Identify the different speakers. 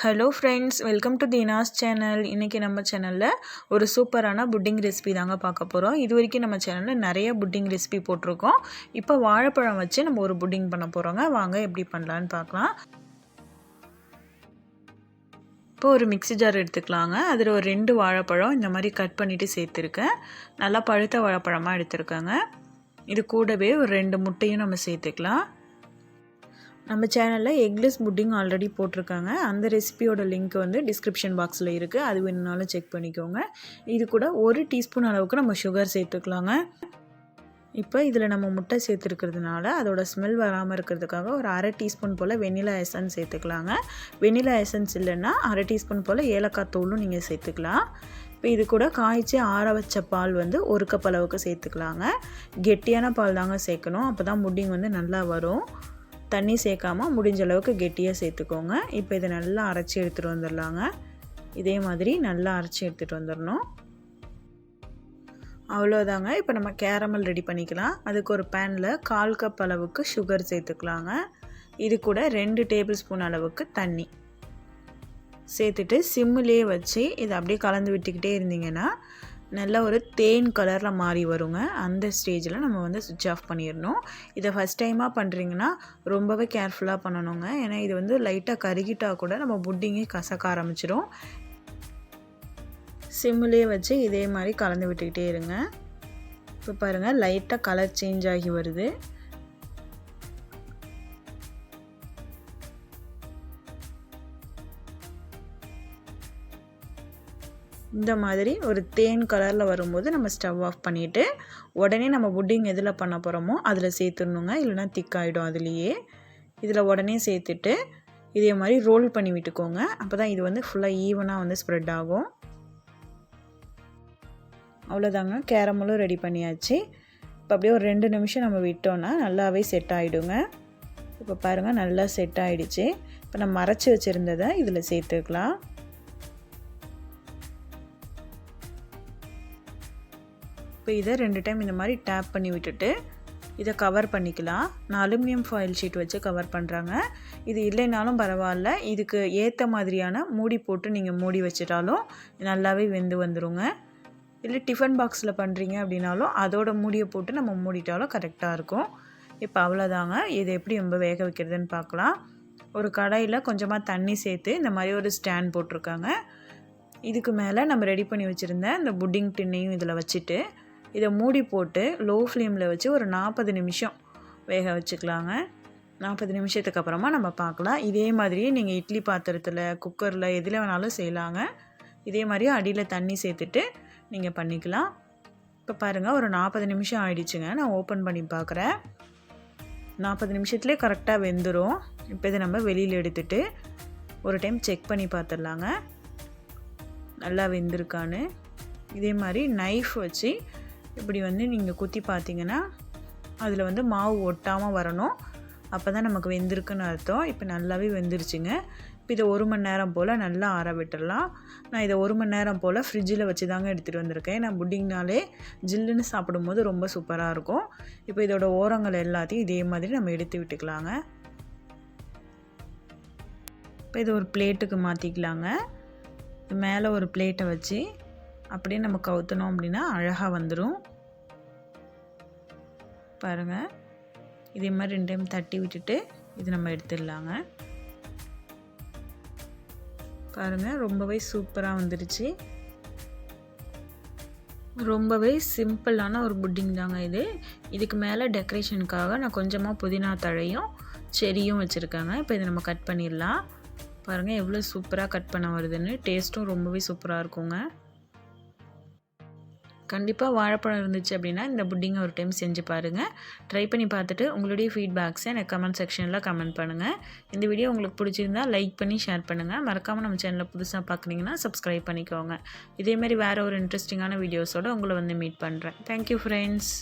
Speaker 1: Hello friends, welcome to Dheena's channel. இன்றைக்கி நம்ம சேனலில் ஒரு சூப்பரான புட்டிங் ரெசிபி தாங்க பார்க்க போகிறோம். இது வரைக்கும் நம்ம சேனலில் நிறைய புட்டிங் ரெசிபி போட்டிருக்கோம். இப்போ வாழைப்பழம் வச்சு நம்ம ஒரு புட்டிங் பண்ண போகிறோங்க. வாங்க எப்படி பண்ணலான்னு பார்க்கலாம். இப்போ ஒரு மிக்ஸி ஜார் எடுத்துக்கலாங்க. அதில் ஒரு 2 வாழைப்பழம் இந்த மாதிரி கட் பண்ணிவிட்டு சேர்த்துருக்கேன். நல்லா பழுத்த வாழைப்பழமாக எடுத்துருக்கேங்க. இது கூடவே ஒரு 2 முட்டையும் நம்ம சேர்த்துக்கலாம். நம்ம சேனலில் எக்லெஸ் புட்டிங் ஆல்ரெடி போட்டிருக்காங்க. அந்த ரெசிபியோட லிங்க் வந்து டிஸ்கிரிப்ஷன் பாக்ஸில் இருக்குது. அது வேணுனாலும் செக் பண்ணிக்கோங்க. இது கூட 1 டீஸ்பூன் அளவுக்கு நம்ம சுகர் சேர்த்துக்கலாங்க. இப்போ இதில் நம்ம முட்டை சேர்த்துருக்கிறதுனால அதோட ஸ்மெல் வராமல் இருக்கிறதுக்காக ஒரு 1/2 டீஸ்பூன் போல் வெண்ணிலா எசன்ஸ் சேர்த்துக்கலாங்க. வெண்ணிலா எசன்ஸ் இல்லைன்னா 1/2 டீஸ்பூன் போல் ஏலக்காய் தூளும் நீங்கள் சேர்த்துக்கலாம். இப்போ இது கூட காய்ச்சி ஆற வச்ச பால் வந்து 1 கப் அளவுக்கு சேர்த்துக்கலாங்க. கெட்டியான பால் தாங்க சேர்க்கணும். அப்போ தான் புட்டிங் வந்து நல்லா வரும். தண்ணி சேர்க்காமல் முடிஞ்ச அளவுக்கு கெட்டியாக சேர்த்துக்கோங்க. இப்போ இதை நல்லா அரைச்சி எடுத்துகிட்டு வந்துடலாங்க. இதே மாதிரி நல்லா அரைச்சி எடுத்துகிட்டு வந்துடணும். அவ்வளோதாங்க. இப்போ நம்ம கேரமல் ரெடி பண்ணிக்கலாம். அதுக்கு ஒரு பேனில் 1/4 கப் அளவுக்கு சுகர் சேர்த்துக்கலாங்க. இது கூட 2 டேபிள் ஸ்பூன் அளவுக்கு தண்ணி சேர்த்துட்டு சிம்மிலே வச்சு இதை அப்படியே கலந்து விட்டுக்கிட்டே இருந்தீங்கன்னா நல்ல ஒரு தேன் கலரில் மாறி வருங்க. அந்த ஸ்டேஜில் நம்ம வந்து சுவிட்ச் ஆஃப் பண்ணிடணும். இதை ஃபஸ்ட் டைமாக பண்ணுறீங்கன்னா ரொம்பவே கேர்ஃபுல்லாக பண்ணணுங்க. ஏன்னா இது வந்து லைட்டாக கருகிட்டால் கூட நம்ம புட்டிங்கே கசக்க ஆரம்பிச்சிடும். சிம்மிலே வச்சு இதே மாதிரி கலந்து விட்டுக்கிட்டே இருங்க. இப்போ பாருங்கள், லைட்டாக கலர் சேஞ்ச் ஆகி வருது. இந்த மாதிரி ஒரு தேன் கலரில் வரும்போது நம்ம ஸ்டவ் ஆஃப் பண்ணிவிட்டு உடனே நம்ம புட்டிங் எதில் பண்ண போகிறோமோ அதில் சேர்த்துடணுங்க. இல்லைனா திக்காயிடும் அதுலேயே. இதில் உடனே சேர்த்துட்டு இதே மாதிரி ரோல் பண்ணி விட்டுக்கோங்க. அப்போ தான் இது வந்து ஃபுல்லாக ஈவனாக வந்து ஸ்ப்ரெட் ஆகும். அவ்வளோதாங்க, கேரமலும் ரெடி பண்ணியாச்சு. இப்போ அப்படியே ஒரு 2 நிமிஷம் நம்ம விட்டோன்னா நல்லாவே செட் ஆகிடுங்க. இப்போ பாருங்கள், நல்லா செட் ஆகிடுச்சு. இப்போ நம்ம அரைச்சி வச்சுருந்ததை இதில் சேர்த்துக்கலாம். இப்போ இதை 2 டைம் இந்த மாதிரி டேப் பண்ணி விட்டுட்டு இதை கவர் பண்ணிக்கலாம். நான் அலுமினியம் ஃபாயில் ஷீட் வச்சு கவர் பண்ணுறாங்க. இது இல்லைனாலும் பரவாயில்ல. இதுக்கு ஏற்ற மாதிரியான மூடி போட்டு நீங்கள் மூடி வச்சிட்டாலும் நல்லாவே வெந்து வந்துடுங்க. இல்லை டிஃபன் பாக்ஸில் பண்ணுறீங்க அப்படின்னாலும் அதோட மூடியை போட்டு நம்ம மூடிட்டாலும் கரெக்டாக இருக்கும். இப்போ அவ்வளோதாங்க. இதை எப்படி ரொம்ப வேக வைக்கிறதுன்னு பார்க்கலாம். ஒரு கடாயில் கொஞ்சமாக தண்ணி சேர்த்து இந்த மாதிரி ஒரு ஸ்டாண்ட் போட்டிருக்காங்க. இதுக்கு மேலே நம்ம ரெடி பண்ணி வச்சுருந்த இந்த புட்டிங் டின்னையும் இதில் வச்சுட்டு இதை மூடி போட்டு லோ ஃப்ளேமில் வச்சு ஒரு 40 நிமிஷம் வேக வச்சுக்கலாங்க. 40 நிமிஷத்துக்கு அப்புறமா நம்ம பார்க்கலாம். இதே மாதிரியே நீங்கள் இட்லி பாத்திரத்தில், குக்கரில் எதில் வேணாலும் செய்யலாங்க. இதே மாதிரியே அடியில் தண்ணி சேர்த்துட்டு நீங்கள் பண்ணிக்கலாம். இப்போ பாருங்கள், ஒரு 40 நிமிஷம் ஆயிடுச்சுங்க. நான் ஓப்பன் பண்ணி பார்க்குறேன். 40 நிமிஷத்துலேயே கரெக்டாக வெந்துடும். இப்போ இதை நம்ம வெளியில் எடுத்துகிட்டு ஒரு டைம் செக் பண்ணி பார்த்துடலாங்க, நல்லா வெந்திருக்கான்னு. இதே மாதிரி நைஃப் வச்சு இப்படி வந்து நீங்கள் குத்தி பார்த்தீங்கன்னா அதில் வந்து மாவு ஒட்டாமல் வரணும். அப்போ தான் நமக்கு வெந்திருக்குன்னு அர்த்தம். இப்போ நல்லாவே வெந்துருச்சுங்க. இப்போ இதை 1 மணி நேரம் போல் நல்லா ஆற விட்டுடலாம். நான் இதை 1 மணி நேரம் போல் ஃப்ரிட்ஜில் வச்சு தாங்க எடுத்துகிட்டு வந்திருக்கேன். நான் புட்டிங்னாலே ஜில்லுன்னு சாப்பிடும்போது ரொம்ப சூப்பராக இருக்கும். இப்போ இதோட ஓரங்கள் எல்லாத்தையும் இதே மாதிரி நம்ம எடுத்து விட்டுக்கலாங்க. இப்போ இது ஒரு பிளேட்டுக்கு மாற்றிக்கலாங்க. மேலே ஒரு பிளேட்டை வச்சு அப்படியே நம்ம கவுத்தணும் அப்படின்னா அழகாக வந்துடும். பாருங்கள், இதே மாதிரி 2 டைம் தட்டி விட்டுட்டு இது நம்ம எடுத்துடலாங்க. பாருங்கள், ரொம்பவே சூப்பராக வந்துடுச்சு. ரொம்பவே சிம்பிளான ஒரு புட்டிங் தாங்க இது. இதுக்கு மேலே டெக்கரேஷனுக்காக நான் கொஞ்சமாக புதினா தழையும் செரியும் வச்சுருக்கேங்க. இப்போ இதை நம்ம கட் பண்ணிடலாம். பாருங்கள், எவ்வளோ சூப்பராக கட் பண்ண வருதுன்னு. டேஸ்ட்டும் ரொம்பவே சூப்பராக இருக்குங்க. கண்டிப்பாக வாழைப்பழம் இருந்துச்சு அப்படின்னா இந்த புட்டிங்கை ஒரு டைம் செஞ்சு பாருங்கள். ட்ரை பண்ணி பார்த்துட்டு உங்களுடைய ஃபீட்பேக்ஸை எனக்கு கமெண்ட் செக்ஷனில் கமெண்ட் பண்ணுங்கள். இந்த வீடியோ உங்களுக்கு பிடிச்சிருந்தா லைக் பண்ணி ஷேர் பண்ணுங்கள். மறக்காமல் நம்ம சேனலில் புதுசாக பார்க்குறீங்கன்னா சப்ஸ்கிரைப் பண்ணிக்கோங்க. இதேமாதிரி வேறு ஒரு இன்ட்ரெஸ்டிங்கான வீடியோஸோடு உங்களை வந்து மீட் பண்ணுறேன். Thank you friends.